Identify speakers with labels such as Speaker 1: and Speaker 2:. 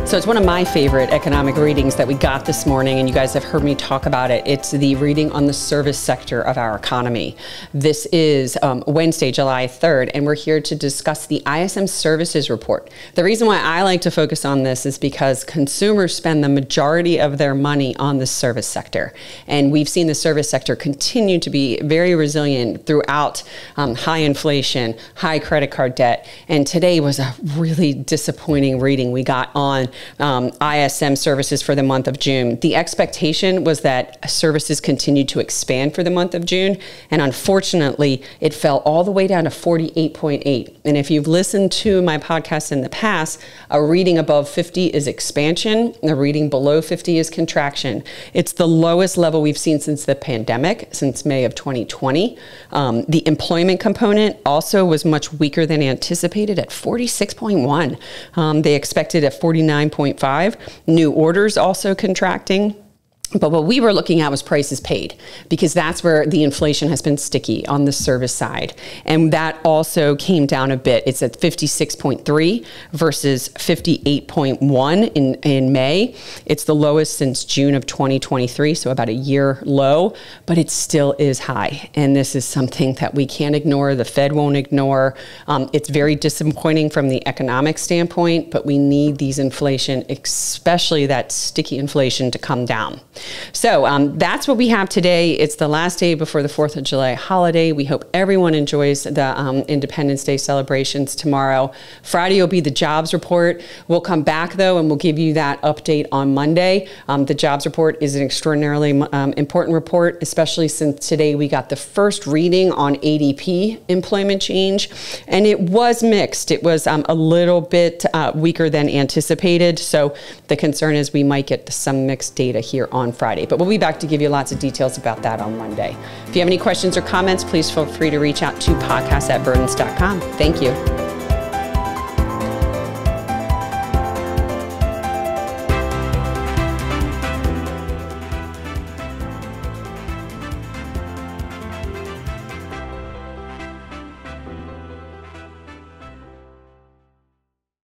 Speaker 1: So it's one of my favorite economic readings that we got this morning, and you guys have heard me talk about it. It's the reading on the service sector of our economy. This is Wednesday, July 3rd, and we're here to discuss the ISM Services Report. The reason why I like to focus on this is because consumers spend the majority of their money on the service sector. And we've seen the service sector continue to be very resilient throughout high inflation, high credit card debt. And today was a really disappointing reading we got on ISM services for the month of June. The expectation was that services continued to expand for the month of June, and unfortunately, it fell all the way down to 48.8. And if you've listened to my podcast in the past, a reading above 50 is expansion, a reading below 50 is contraction. It's the lowest level we've seen since the pandemic, since May of 2020. The employment component also was much weaker than anticipated at 46.1. They expected at 49.5. New orders also contracting. But what we were looking at was prices paid, because that's where the inflation has been sticky on the service side. And that also came down a bit. It's at 56.3 versus 58.1 in May. It's the lowest since June of 2023, so about a year low, but it still is high. And this is something that we can't ignore. The Fed won't ignore. It's very disappointing from the economic standpoint, but we need these inflation, especially that sticky inflation, to come down. So that's what we have today. It's the last day before the 4th of July holiday. We hope everyone enjoys the Independence Day celebrations tomorrow. Friday will be the jobs report. We'll come back, though, and we'll give you that update on Monday. The jobs report is an extraordinarily important report, especially since today we got the first reading on ADP employment change, and it was mixed. It was a little bit weaker than anticipated, so the concern is we might get some mixed data here on Friday, but we'll be back to give you lots of details about that on Monday. If you have any questions or comments, please feel free to reach out to podcast@burdens.com. Thank you.